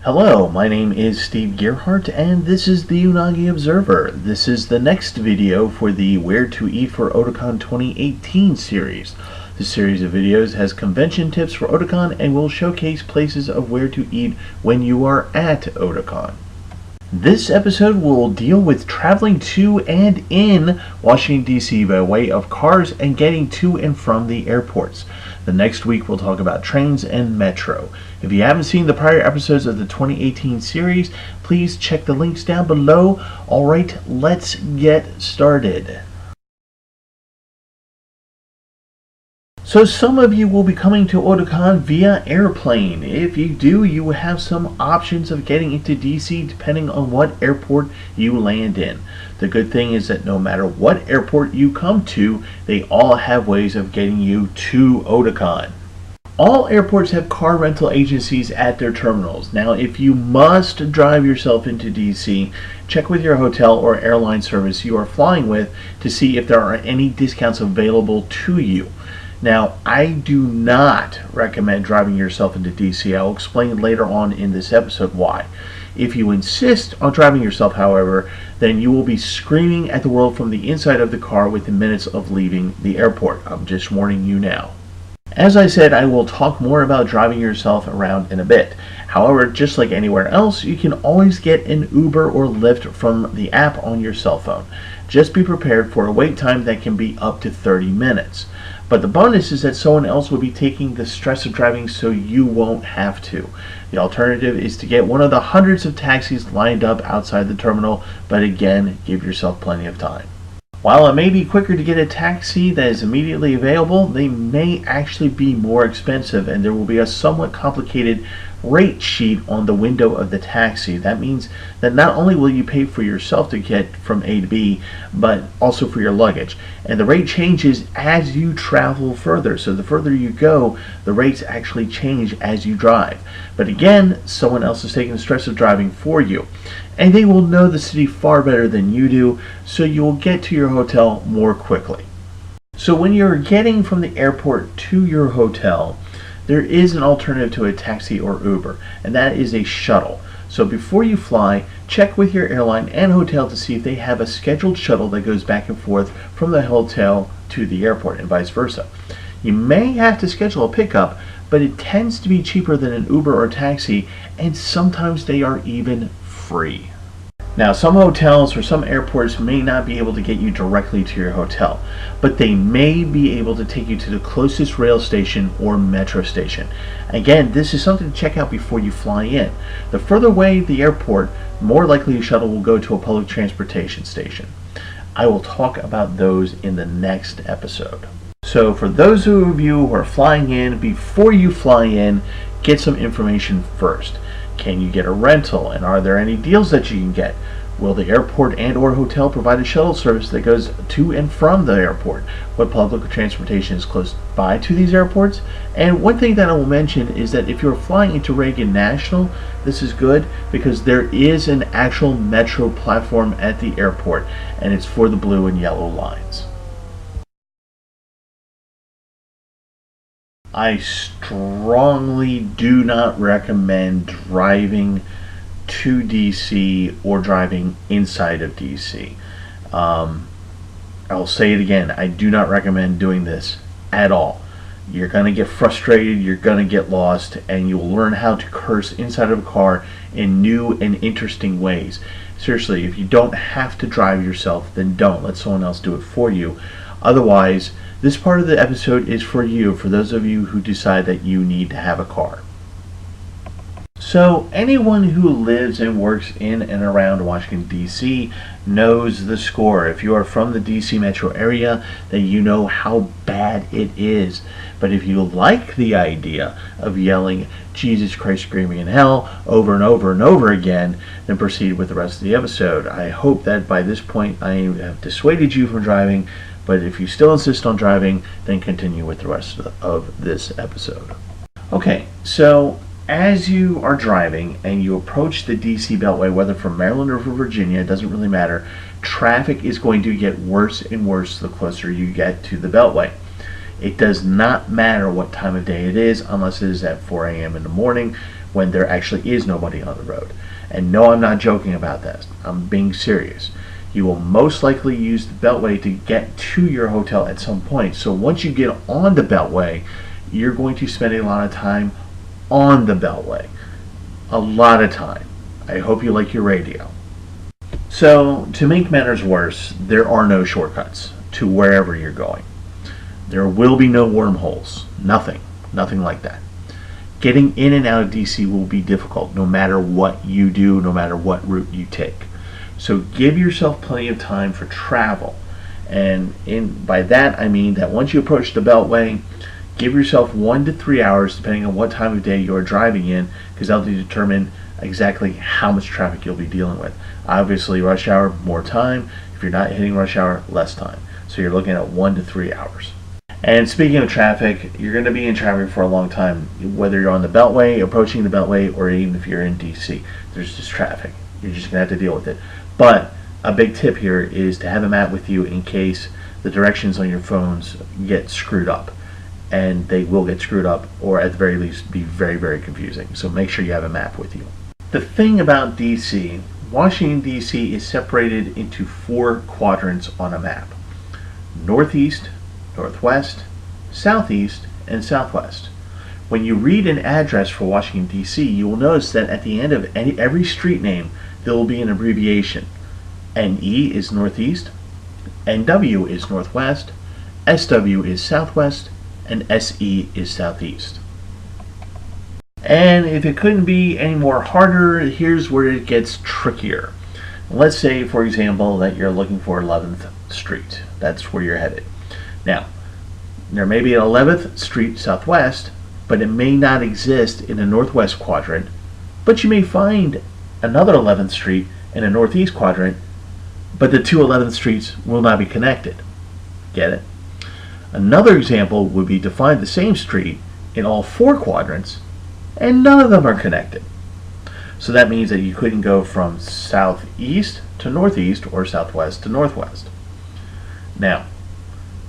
Hello, my name is Steve Gearhart and this is the Unagi Observer. This is the next video for the Where to Eat for Otakon 2018 series. This series of videos has convention tips for Otakon and will showcase places of where to eat when you are at Otakon. This episode will deal with traveling to and in Washington, D.C. by way of cars and getting to and from the airports. The next week we'll talk about trains and metro. If you haven't seen the prior episodes of the 2018 series, please check the links down below. Alright, let's get started. So some of you will be coming to Otakon via airplane. If you do, you will have some options of getting into DC depending on what airport you land in. The good thing is that no matter what airport you come to, they all have ways of getting you to Otakon. All airports have car rental agencies at their terminals. Now, if you must drive yourself into DC, check with your hotel or airline service you are flying with to see if there are any discounts available to you. Now, I do not recommend driving yourself into DC. I'll explain later on in this episode why. If you insist on driving yourself, however, then you will be screaming at the world from the inside of the car within minutes of leaving the airport. I'm just warning you now. As I said, I will talk more about driving yourself around in a bit. However, just like anywhere else, you can always get an Uber or Lyft from the app on your cell phone. Just be prepared for a wait time that can be up to 30 minutes. But the bonus is that someone else will be taking the stress of driving so you won't have to. The alternative is to get one of the hundreds of taxis lined up outside the terminal, but again, give yourself plenty of time. While it may be quicker to get a taxi that is immediately available, they may actually be more expensive and there will be a somewhat complicated rate sheet on the window of the taxi. That means that not only will you pay for yourself to get from A to B, but also for your luggage. And the rate changes as you travel further. So the further you go, the rates actually change as you drive. But again, someone else is taking the stress of driving for you. And they will know the city far better than you do, so you will get to your hotel more quickly. So when you're getting from the airport to your hotel, there is an alternative to a taxi or Uber, and that is a shuttle. So before you fly, check with your airline and hotel to see if they have a scheduled shuttle that goes back and forth from the hotel to the airport and vice versa. You may have to schedule a pickup, but it tends to be cheaper than an Uber or taxi, and sometimes they are even free. Now, some hotels or some airports may not be able to get you directly to your hotel, but they may be able to take you to the closest rail station or metro station. Again, this is something to check out before you fly in. The further away the airport, more likely a shuttle will go to a public transportation station. I will talk about those in the next episode. So for those of you who are flying in, before you fly in, get some information first. Can you get a rental, and are there any deals that you can get? Will the airport and or hotel provide a shuttle service that goes to and from the airport? What public transportation is close by to these airports? And one thing that I will mention is that if you're flying into Reagan National, this is good because there is an actual metro platform at the airport, and it's for the blue and yellow lines. I strongly do not recommend driving to DC or driving inside of DC. I'll say it again, I do not recommend doing this at all. You're going to get frustrated, you're going to get lost, and you'll learn how to curse inside of a car in new and interesting ways. Seriously, if you don't have to drive yourself, then don't. Let someone else do it for you. Otherwise, this part of the episode is for you, for those of you who decide that you need to have a car. So anyone who lives and works in and around Washington, D.C. knows the score. If you are from the D.C. metro area, then you know how bad it is. But if you like the idea of yelling, "Jesus Christ screaming in hell," over and over and over again, then proceed with the rest of the episode. I hope that by this point I have dissuaded you from driving, but if you still insist on driving, then continue with the rest of this episode. Okay, so as you are driving and you approach the DC Beltway, whether from Maryland or from Virginia, it doesn't really matter, traffic is going to get worse and worse the closer you get to the Beltway. It does not matter what time of day it is, unless it is at 4 a.m. in the morning, when there actually is nobody on the road. And no, I'm not joking about that. I'm being serious. You will most likely use the Beltway to get to your hotel at some point. So once you get on the Beltway, you're going to spend a lot of time on the Beltway. A lot of time. I hope you like your radio. So, to make matters worse, there are no shortcuts to wherever you're going. There will be no wormholes. Nothing like that. Getting in and out of DC will be difficult no matter what you do, no matter what route you take. So give yourself plenty of time for travel. And by that I mean that once you approach the Beltway, give yourself 1 to 3 hours depending on what time of day you're driving in, because that'll determine exactly how much traffic you'll be dealing with. Obviously rush hour, more time. If you're not hitting rush hour, less time. So you're looking at 1 to 3 hours. And speaking of traffic, you're going to be in traffic for a long time, whether you're on the Beltway, approaching the Beltway, or even if you're in DC. There's just traffic. You're just going to have to deal with it. But a big tip here is to have a map with you in case the directions on your phones get screwed up. And they will get screwed up, or at the very least be very, very confusing. So make sure you have a map with you. The thing about DC, Washington DC is separated into 4 quadrants on a map. Northeast, Northwest, Southeast, and Southwest. When you read an address for Washington, D.C., you will notice that at the end of every street name, there will be an abbreviation. NE is Northeast, NW is Northwest, SW is Southwest, and SE is Southeast. And if it couldn't be any more harder, here's where it gets trickier. Let's say, for example, that you're looking for 11th Street. That's where you're headed. Now, there may be an 11th Street Southwest, but it may not exist in the Northwest quadrant, but you may find another 11th Street in a Northeast quadrant, but the two 11th Streets will not be connected. Get it? Another example would be to find the same street in all 4 quadrants, and none of them are connected. So that means that you couldn't go from southeast to northeast or southwest to northwest. Now,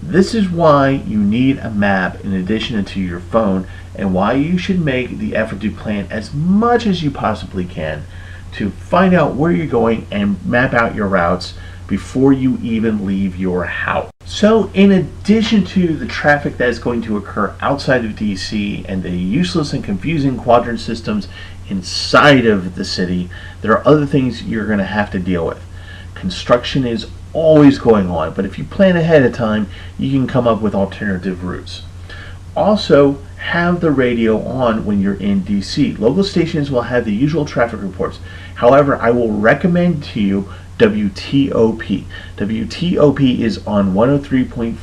this is why you need a map in addition to your phone, and why you should make the effort to plan as much as you possibly can to find out where you're going and map out your routes before you even leave your house. So in addition to the traffic that is going to occur outside of DC and the useless and confusing quadrant systems inside of the city, there are other things you're going to have to deal with. Construction is always going on, but if you plan ahead of time, you can come up with alternative routes. Also, have the radio on when you're in DC. Local stations will have the usual traffic reports. However, I will recommend to you WTOP. WTOP is on 103.5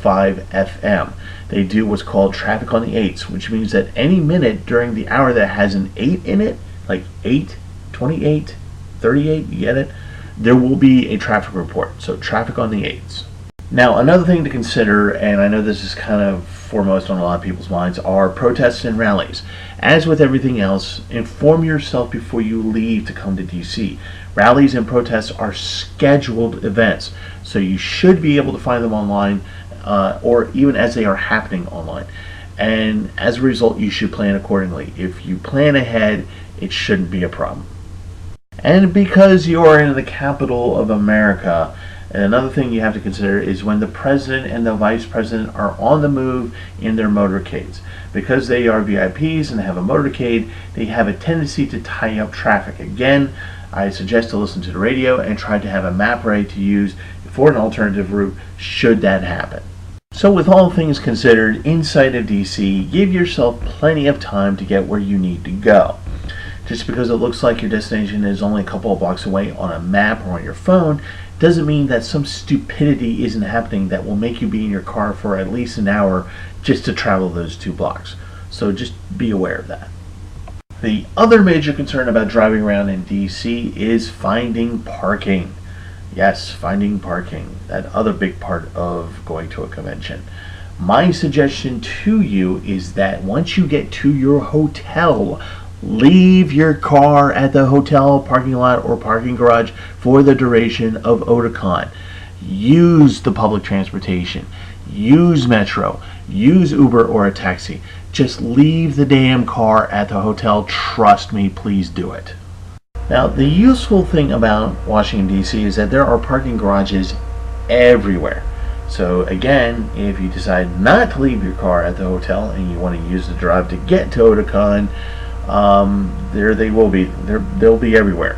FM. They do what's called traffic on the 8s, which means that any minute during the hour that has an 8 in it, like 8, 28, 38, you get it? There will be a traffic report. So traffic on the 8s. Now, another thing to consider, and I know this is kind of foremost on a lot of people's minds, are protests and rallies. As with everything else, inform yourself before you leave to come to DC. Rallies and protests are scheduled events, so you should be able to find them online, or even as they are happening online. And as a result, you should plan accordingly. If you plan ahead, it shouldn't be a problem. And because you are in the capital of America, another thing you have to consider is when the president and the vice president are on the move in their motorcades. Because they are VIPs and have a motorcade, they have a tendency to tie up traffic. Again, I suggest to listen to the radio and try to have a map ready to use for an alternative route should that happen. So with all things considered, inside of DC, give yourself plenty of time to get where you need to go. Just because it looks like your destination is only a couple of blocks away on a map or on your phone doesn't mean that some stupidity isn't happening that will make you be in your car for at least an hour just to travel those 2 blocks. So just be aware of that. The other major concern about driving around in DC is finding parking. Yes, finding parking. That other big part of going to a convention. My suggestion to you is that once you get to your hotel, leave your car at the hotel parking lot or parking garage for the duration of Otakon. Use the public transportation. Use Metro. Use Uber or a taxi. just leave the damn car at the hotel. Trust me, please do it. Now, the useful thing about Washington, D.C. is that there are parking garages everywhere. So again, if you decide not to leave your car at the hotel and you want to use the drive to get to Otakon, there they will be. They'll be everywhere.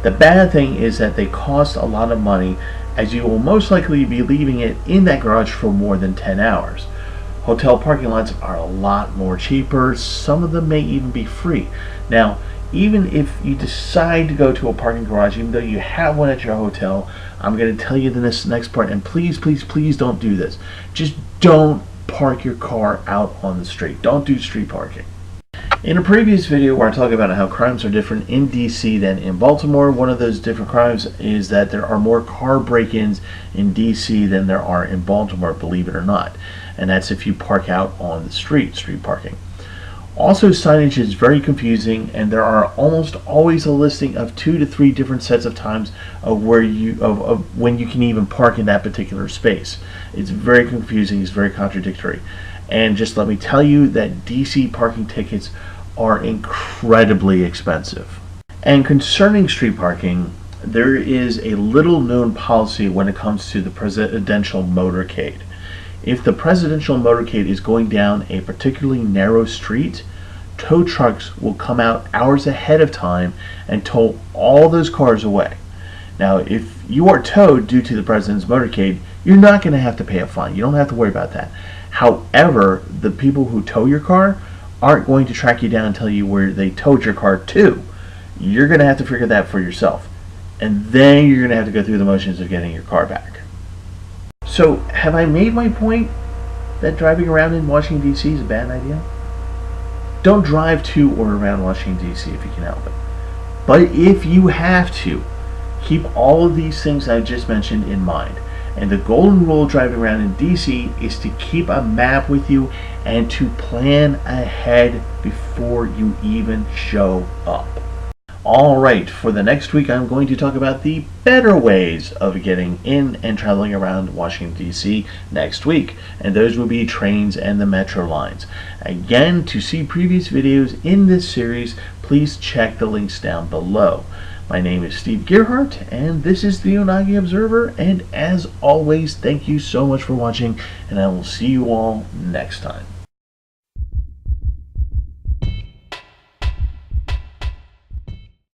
The bad thing is that they cost a lot of money, as you will most likely be leaving it in that garage for more than 10 hours. Hotel parking lots are a lot more cheaper. Some of them may even be free. Now, even if you decide to go to a parking garage, even though you have one at your hotel, I'm going to tell you this next part, and please, please, please don't do this. Just don't park your car out on the street. Don't do street parking. In a previous video where I talk about how crimes are different in DC than in Baltimore, one of those different crimes is that there are more car break-ins in DC than there are in Baltimore, believe it or not. And that's if you park out on the street parking. Also, signage is very confusing, and there are almost always a listing of 2 to 3 different sets of times of when you can even park in that particular space. It's very confusing, it's very contradictory. And just let me tell you that DC parking tickets are incredibly expensive. And concerning street parking, there is a little known policy when it comes to the presidential motorcade. If the presidential motorcade is going down a particularly narrow street, tow trucks will come out hours ahead of time and tow all those cars away. Now, if you are towed due to the president's motorcade, you're not going to have to pay a fine. You don't have to worry about that. However, the people who tow your car aren't going to track you down and tell you where they towed your car to. You're going to have to figure that for yourself. And then you're going to have to go through the motions of getting your car back. So, have I made my point that driving around in Washington, D.C. is a bad idea? Don't drive to or around Washington, D.C. if you can help it. But if you have to, keep all of these things I just mentioned in mind. And the golden rule of driving around in DC is to keep a map with you and to plan ahead before you even show up. Alright, for the next week I'm going to talk about the better ways of getting in and traveling around Washington, D.C. next week. And those will be trains and the metro lines. Again, to see previous videos in this series, please check the links down below. My name is Steve Gerhardt, and this is the Unagi Observer, and as always, thank you so much for watching, and I will see you all next time.